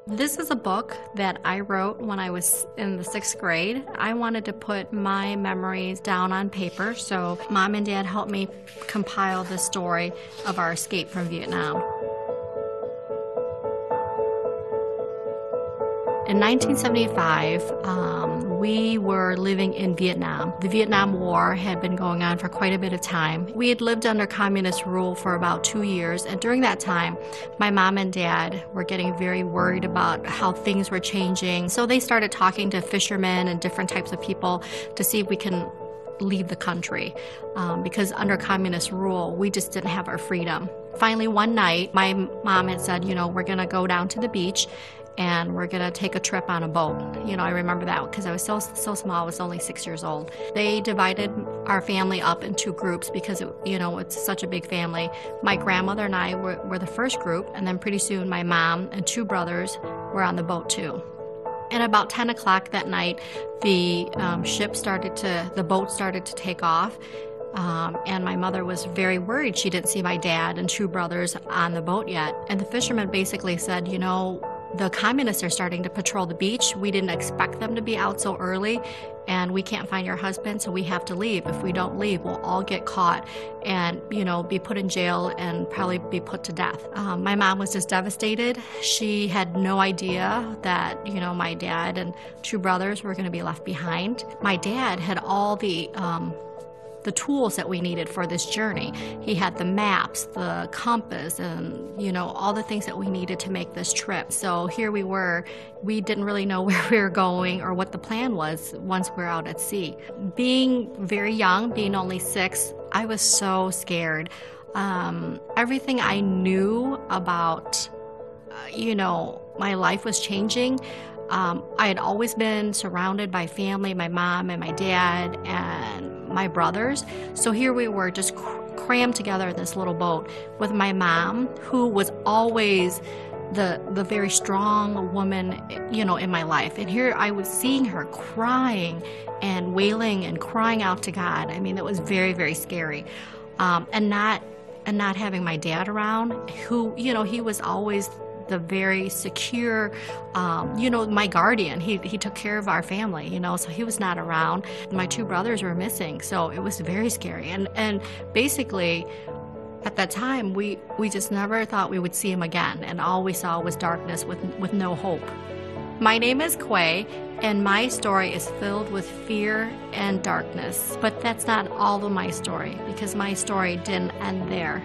This is a book that I wrote when I was in the 6th grade. I wanted to put my memories down on paper, so Mom and Dad helped me compile the story of our escape from Vietnam. In 1975, we were living in Vietnam. The Vietnam War had been going on for quite a bit of time. We had lived under communist rule for about 2 years, and during that time, my mom and dad were getting very worried about how things were changing. So they started talking to fishermen and different types of people to see if we can leave the country, because under communist rule, we just didn't have our freedom. Finally, one night, my mom had said, we're gonna go down to the beach and we're gonna take a trip on a boat. I remember that because I was so small. I was only 6 years old. They divided our family up in 2 groups because it's such a big family. My grandmother and I were the first group, and then pretty soon my mom and 2 brothers were on the boat too. And about 10 o'clock that night, the boat started to take off. And my mother was very worried. She didn't see my dad and 2 brothers on the boat yet. And the fisherman basically said, the communists are starting to patrol the beach. We didn't expect them to be out so early, and we can't find your husband, so we have to leave. If we don't leave, we'll all get caught and, be put in jail and probably be put to death. My mom was just devastated. She had no idea that, my dad and 2 brothers were going to be left behind. My dad had all the tools that we needed for this journey. He had the maps, the compass, and all the things that we needed to make this trip. So here we were. We didn't really know where we were going or what the plan was once we were out at sea. Being very young, being only 6, I was so scared. Everything I knew about, my life was changing. I had always been surrounded by family, my mom and my dad and my brothers. So here we were just crammed together in this little boat with my mom, who was always the very strong woman, in my life. And here I was seeing her crying and wailing and crying out to God. I mean, it was very, very scary. And not having my dad around, who, he was always the very secure, my guardian. He took care of our family, so he was not around. My 2 brothers were missing, so it was very scary. And basically, at that time, we just never thought we would see him again, and all we saw was darkness with no hope. My name is Quay, and my story is filled with fear and darkness. But that's not all of my story, because my story didn't end there.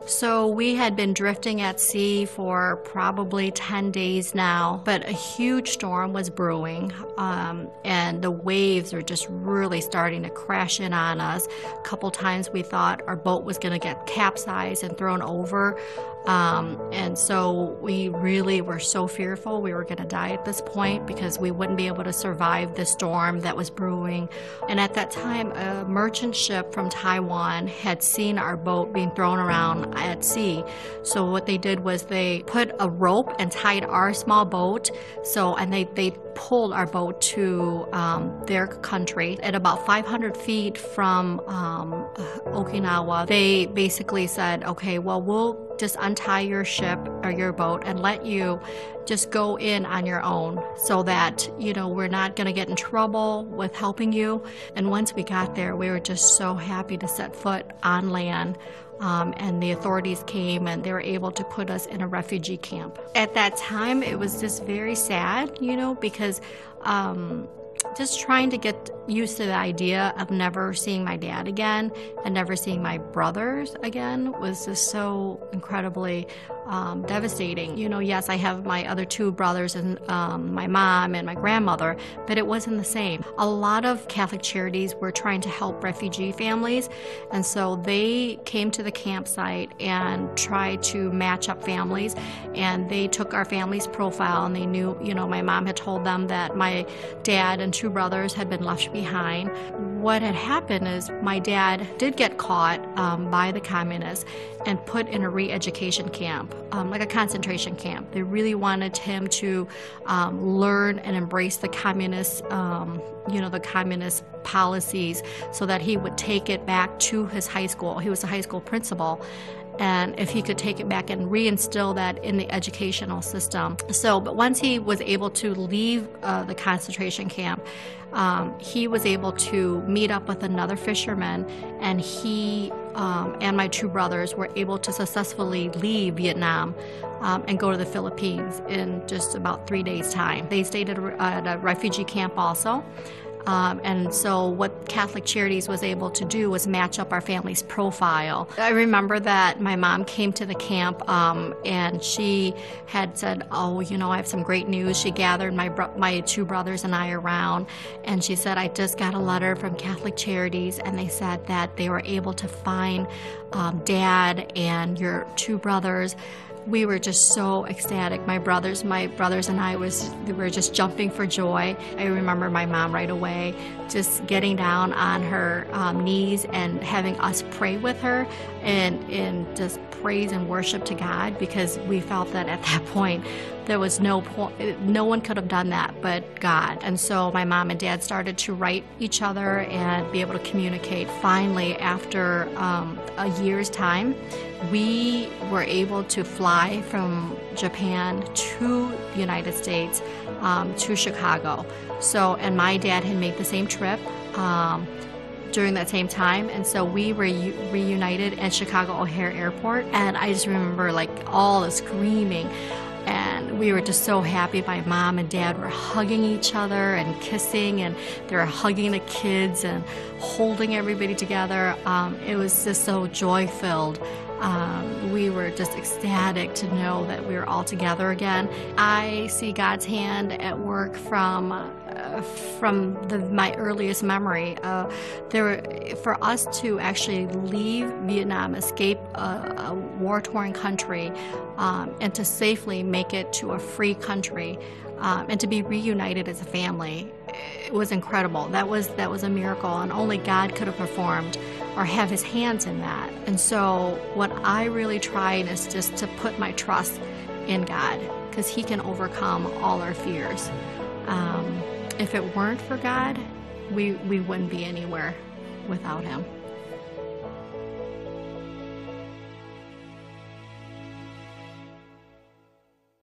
So we had been drifting at sea for probably 10 days now, but a huge storm was brewing, and the waves were just really starting to crash in on us. A couple times we thought our boat was going to get capsized and thrown over, and so we really were so fearful we were going to die at this point because we wouldn't be able to survive the storm that was brewing. And at that time, a merchant ship from Taiwan had seen our boat being thrown around at sea. So what they did was they put a rope and tied our small boat, and they pulled our boat to their country. At about 500 feet from Okinawa, they basically said, okay, well, we'll just untie your ship or your boat and let you just go in on your own so that, we're not going to get in trouble with helping you. And once we got there, we were just so happy to set foot on land. And the authorities came and they were able to put us in a refugee camp. At that time, it was just very sad, because just trying to get used to the idea of never seeing my dad again and never seeing my brothers again was just so incredibly devastating. Yes, I have my other 2 brothers and my mom and my grandmother, but it wasn't the same. A lot of Catholic charities were trying to help refugee families, and so they came to the campsite and tried to match up families, and they took our family's profile, and they knew, my mom had told them that my dad and 2 brothers had been left behind. What had happened is my dad did get caught by the communists and put in a re-education camp, like a concentration camp. They really wanted him to learn and embrace the communist, the communist policies, so that he would take it back to his high school. He was a high school principal. And if he could take it back and reinstill that in the educational system. But once he was able to leave the concentration camp, he was able to meet up with another fisherman, and he and my two brothers were able to successfully leave Vietnam and go to the Philippines in just about 3 days' time. They stayed at a refugee camp also. And so what Catholic Charities was able to do was match up our family's profile. I remember that my mom came to the camp and she had said, oh, I have some great news. She gathered my two brothers and I around, and she said, I just got a letter from Catholic Charities, and they said that they were able to find Dad and your two brothers. We were just so ecstatic. My brothers and I we were just jumping for joy. I remember my mom right away just getting down on her knees and having us pray with her and just praise and worship to God, because we felt that at that point there was no one could have done that but God. And so my mom and dad started to write each other and be able to communicate. Finally, after a year's time, we were able to fly from Japan to the United States, to Chicago. And my dad had made the same trip during that same time, and so we were reunited at Chicago O'Hare Airport. And I just remember all the screaming, and we were just so happy. My mom and dad were hugging each other and kissing, and they were hugging the kids and holding everybody together. It was just so joy-filled. We were just ecstatic to know that we were all together again. I see God's hand at work from my earliest memory. For us to actually leave Vietnam, escape a war-torn country, and to safely make it to a free country, and to be reunited as a family, it was incredible. That was a miracle, and only God could have performed or have his hands in that. And so what I really tried is just to put my trust in God, because he can overcome all our fears. If it weren't for God, we wouldn't be anywhere without him.